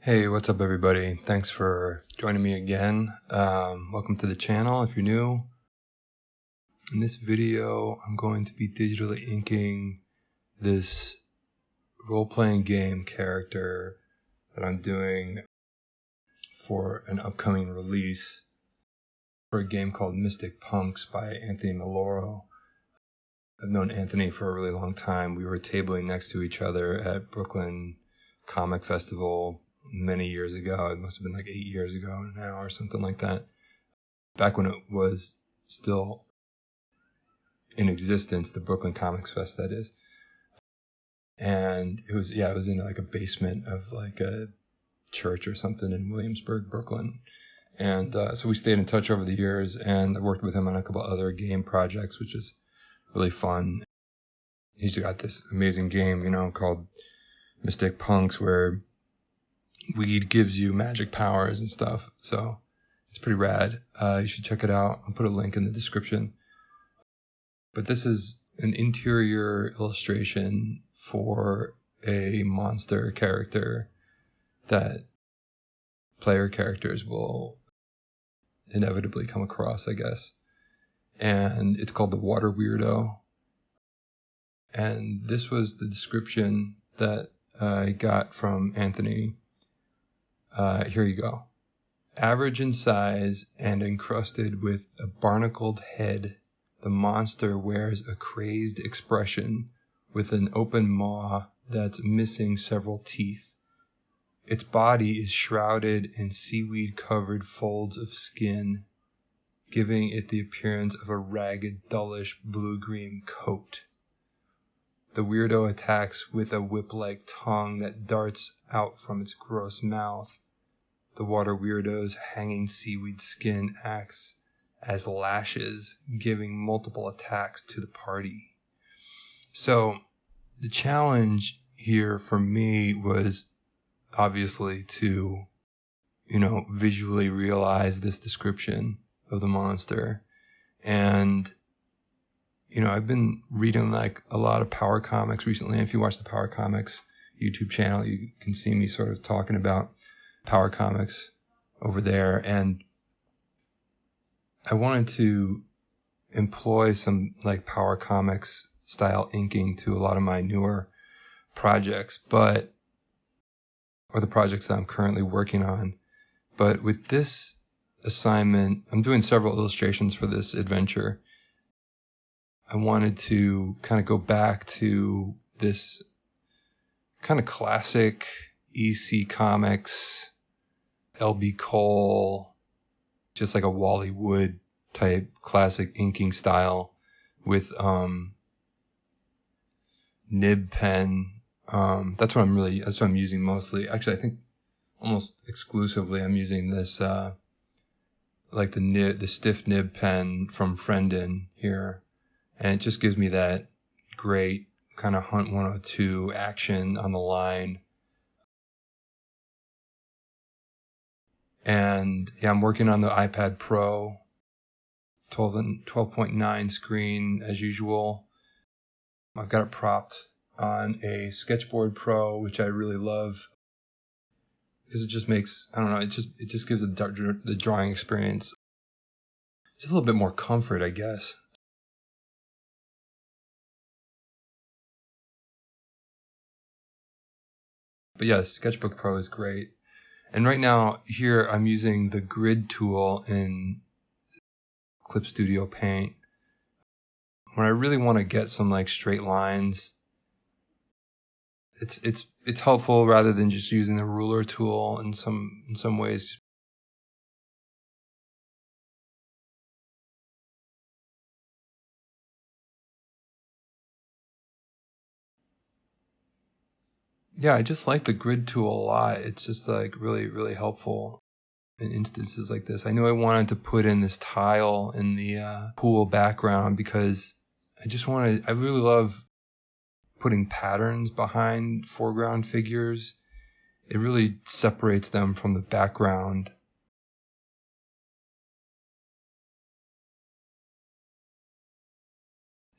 Hey, what's up everybody? Thanks for joining me again. Welcome to the channel if you're new. In this video, I'm going to be digitally inking this role-playing game character that I'm doing for an upcoming release for a game called Mystic Punks by Anthony Maloro. I've known Anthony for a really long time. We were tabling next to each other at Brooklyn Comic Festival many years ago. It must have been like 8 years ago now or something like that. Back when it was still in existence, the Brooklyn Comics Fest, that is. And it was in like a basement of like a church or something in Williamsburg, Brooklyn. And so we stayed in touch over the years, and I worked with him on a couple other game projects, which is really fun. He's got this amazing game, called Mystic Punks, where weed gives you magic powers and stuff. So it's pretty rad. You should check it out. I'll put a link in the description. But this is an interior illustration for a monster character that player characters will inevitably come across, I guess. And it's called the Water Weirdo. And this was the description that I got from Anthony. Here you go. Average in size and encrusted with a barnacled head, the monster wears a crazed expression with an open maw that's missing several teeth. Its body is shrouded in seaweed-covered folds of skin, giving it the appearance of a ragged, dullish blue-green coat. The weirdo attacks with a whip-like tongue that darts out from its gross mouth. The water weirdo's hanging seaweed skin acts as lashes, giving multiple attacks to the party. So the challenge here for me was obviously to, visually realize this description of the monster. And I've been reading like a lot of Power Comics recently. And if you watch the Power Comics YouTube channel, you can see me sort of talking about Power Comics over there. And I wanted to employ some like Power Comics style inking to a lot of my newer projects, or the projects that I'm currently working on. But with this assignment, I'm doing several illustrations for this adventure. I wanted to kind of go back to this kind of classic EC Comics, LB Cole, just like a Wally Wood type classic inking style with nib pen. That's what I'm using mostly. Actually, I think almost exclusively I'm using this like the stiff nib pen from Friendin here. And it just gives me that great kind of Hunt 102 action on the line. And yeah, I'm working on the iPad Pro 12.9 screen as usual. I've got it propped on a Sketchboard Pro, which I really love because it just makes, I don't know, it just gives the drawing experience just a little bit more comfort, I guess. But yeah, Sketchbook Pro is great. And right now here I'm using the grid tool in Clip Studio Paint. When I really want to get some like straight lines, it's helpful rather than just using the ruler tool in some ways. Yeah, I just like the grid tool a lot. It's just like really, really helpful in instances like this. I knew I wanted to put in this tile in the pool background because I really love putting patterns behind foreground figures. It really separates them from the background.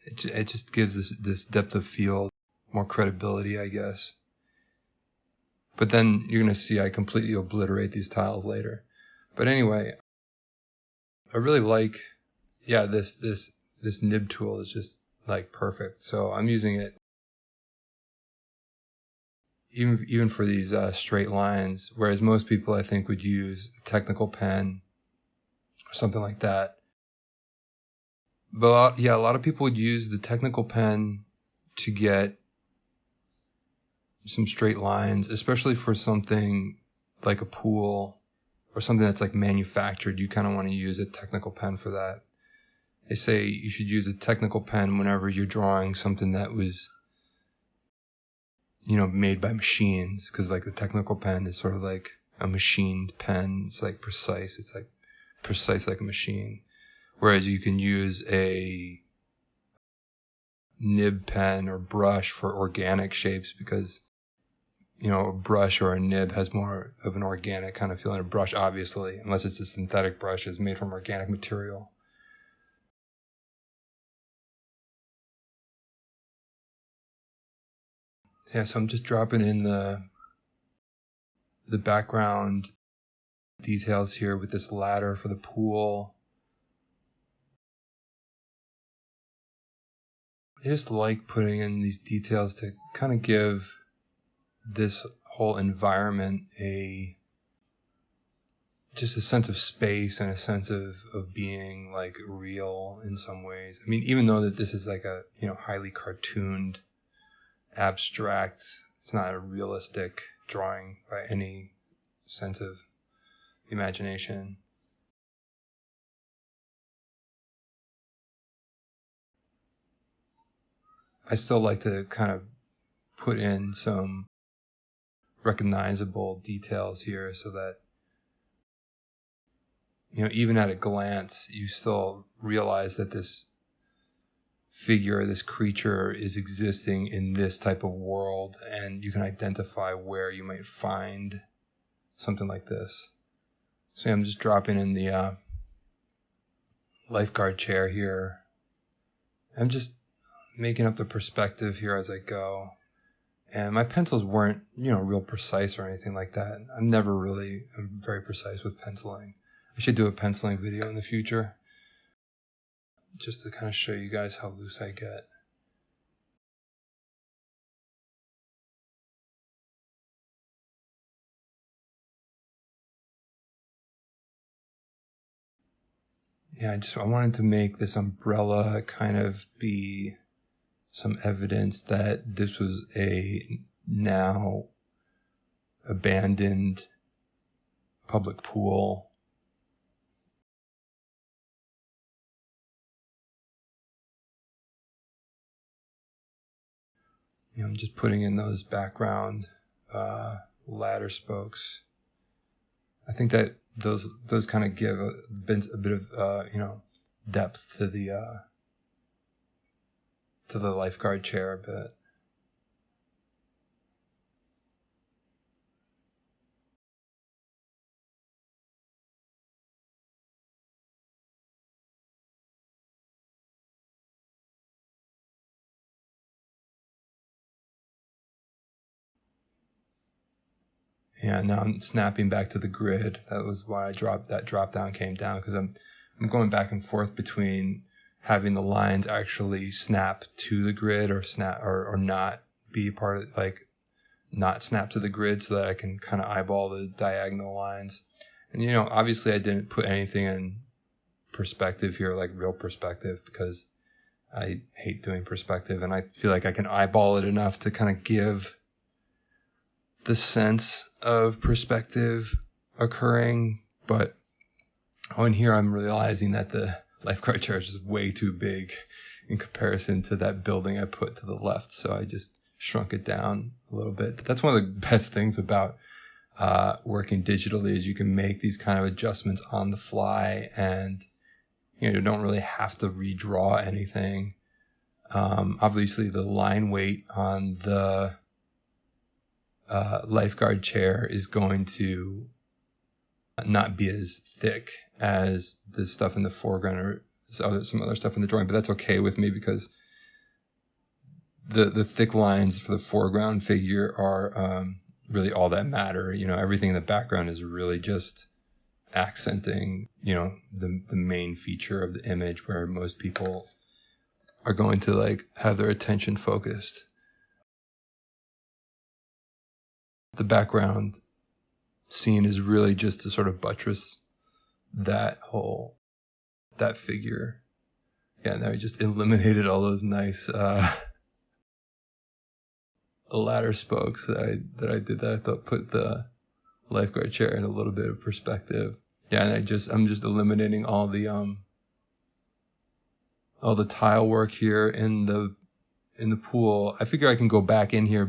It just gives this depth of field, more credibility, I guess. But then you're going to see I completely obliterate these tiles later. But anyway, I really like, yeah, this nib tool is just like perfect. So I'm using it even for these straight lines, whereas most people I think would use a technical pen or something like that. But a lot of people would use the technical pen to get some straight lines, especially for something like a pool or something that's like manufactured. You kind of want to use a technical pen for that. They say you should use a technical pen whenever you're drawing something that was, made by machines, because like the technical pen is sort of like a machined pen. It's like precise. It's like precise like a machine. Whereas you can use a nib pen or brush for organic shapes, because a brush or a nib has more of an organic kind of feeling. A brush, obviously, unless it's a synthetic brush, is made from organic material. Yeah, so I'm just dropping in the background details here with this ladder for the pool. I just like putting in these details to kind of give this whole environment just a sense of space and a sense of being like real in some ways. I mean, even though that this is like a, highly cartooned, abstract, it's not a realistic drawing by any sense of imagination. I still like to kind of put in some recognizable details here so that, even at a glance, you still realize that this figure, this creature is existing in this type of world, and you can identify where you might find something like this. So I'm just dropping in the lifeguard chair here. I'm just making up the perspective here as I go. And my pencils weren't, real precise or anything like that. I'm very precise with penciling. I should do a penciling video in the future, just to kind of show you guys how loose I get. Yeah, I wanted to make this umbrella kind of be some evidence that this was a now abandoned public pool. I'm just putting in those background ladder spokes. I think that those kind of give a bit of depth to the lifeguard chair a bit. Yeah, now I'm snapping back to the grid. That was why that drop down came down, because I'm going back and forth between having the lines actually snap to the grid or snap or not be part of, like, not snap to the grid, so that I can kind of eyeball the diagonal lines. And obviously I didn't put anything in perspective here, like real perspective, because I hate doing perspective, and I feel like I can eyeball it enough to kind of give the sense of perspective occurring. But in here I'm realizing that the lifeguard chair is just way too big in comparison to that building I put to the left, so I just shrunk it down a little bit. That's one of the best things about working digitally, is you can make these kind of adjustments on the fly, and you don't really have to redraw anything. Obviously the line weight on the lifeguard chair is going to not be as thick as the stuff in the foreground or some other stuff in the drawing, but that's okay with me, because the thick lines for the foreground figure are really all that matter. Everything in the background is really just accenting, the main feature of the image, where most people are going to like have their attention focused. The background scene is really just to sort of buttress that figure. Yeah, and I just eliminated all those nice ladder spokes that I did that I thought put the lifeguard chair in a little bit of perspective. Yeah, and I'm just eliminating all the tile work here in the pool. I figure I can go back in here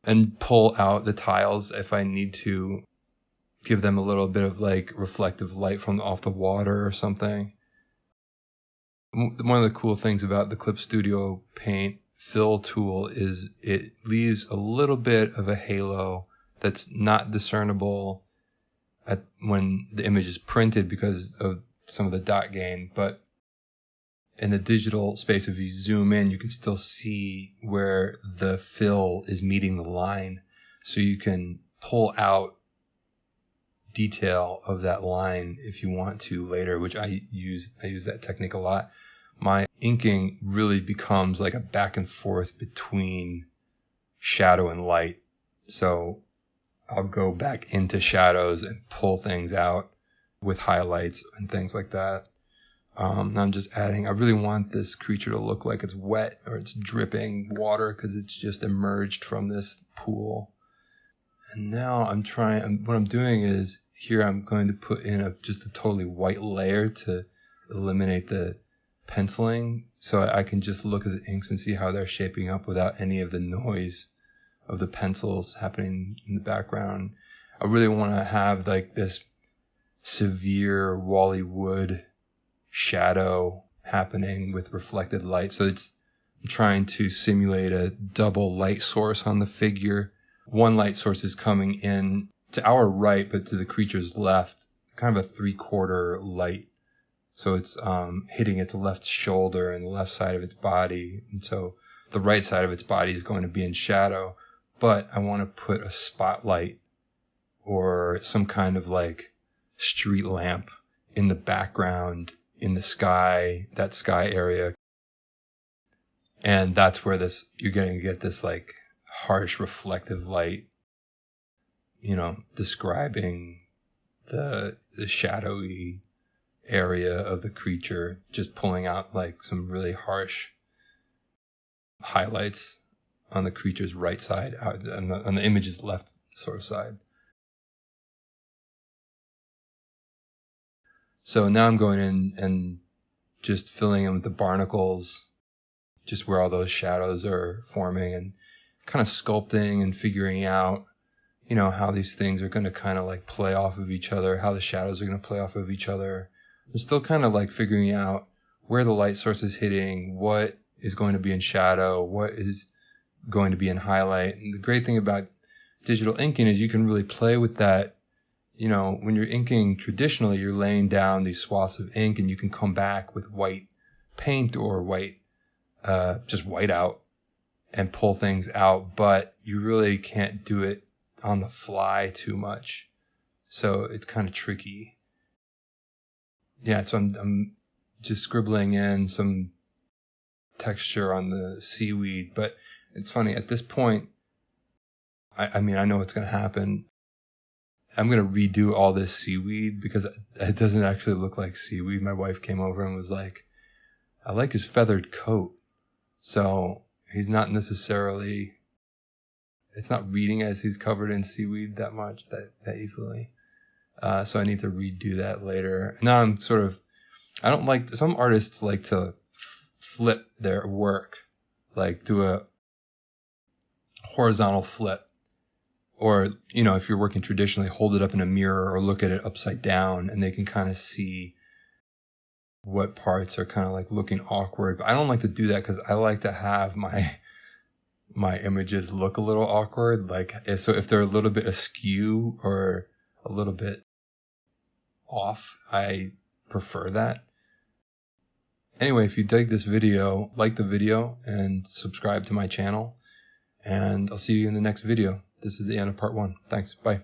and pull out the tiles if I need to, give them a little bit of like reflective light from off the water or something. One of the cool things about the Clip Studio Paint fill tool is it leaves a little bit of a halo that's not discernible when the image is printed because of some of the dot gain, but in the digital space, if you zoom in, you can still see where the fill is meeting the line, so you can pull out detail of that line if you want to later, which I use that technique a lot. My inking really becomes like a back and forth between shadow and light. So I'll go back into shadows and pull things out with highlights and things like that. I'm just adding, I really want this creature to look like it's wet or it's dripping water because it's just emerged from this pool. And now what I'm doing is here I'm going to put in just a totally white layer to eliminate the penciling, so I can just look at the inks and see how they're shaping up without any of the noise of the pencils happening in the background. I really want to have like this severe Wally Wood shadow happening with reflected light. So I'm trying to simulate a double light source on the figure. One light source is coming in to our right, but to the creature's left, kind of a 3/4 light. So it's hitting its left shoulder and the left side of its body. And so the right side of its body is going to be in shadow, but I want to put a spotlight or some kind of like street lamp in the background, in the sky, that sky area. And that's where you're going to get this like harsh reflective light, describing the shadowy area of the creature, just pulling out like some really harsh highlights on the creature's right side, on the image's left sort of side. So now I'm going in and just filling in with the barnacles, just where all those shadows are forming, and kind of sculpting and figuring out, how these things are going to kind of like play off of each other, how the shadows are going to play off of each other. I'm still kind of like figuring out where the light source is hitting, what is going to be in shadow, what is going to be in highlight. And the great thing about digital inking is you can really play with that. When you're inking traditionally, you're laying down these swaths of ink and you can come back with white paint or just white out and pull things out, but you really can't do it on the fly too much. So it's kind of tricky. Yeah, so I'm just scribbling in some texture on the seaweed, but it's funny, at this point, I know what's going to happen. I'm going to redo all this seaweed because it doesn't actually look like seaweed. My wife came over and was like, I like his feathered coat. So he's not necessarily, it's not reading as he's covered in seaweed that much, that easily. So I need to redo that later. Now I don't like, some artists like to flip their work, like do a horizontal flip. Or, if you're working traditionally, hold it up in a mirror or look at it upside down and they can kind of see what parts are kind of like looking awkward. But I don't like to do that because I like to have my images look a little awkward. Like, so if they're a little bit askew or a little bit off, I prefer that. Anyway, if you dig this video, like the video and subscribe to my channel. And I'll see you in the next video. This is the end of part 1. Thanks. Bye.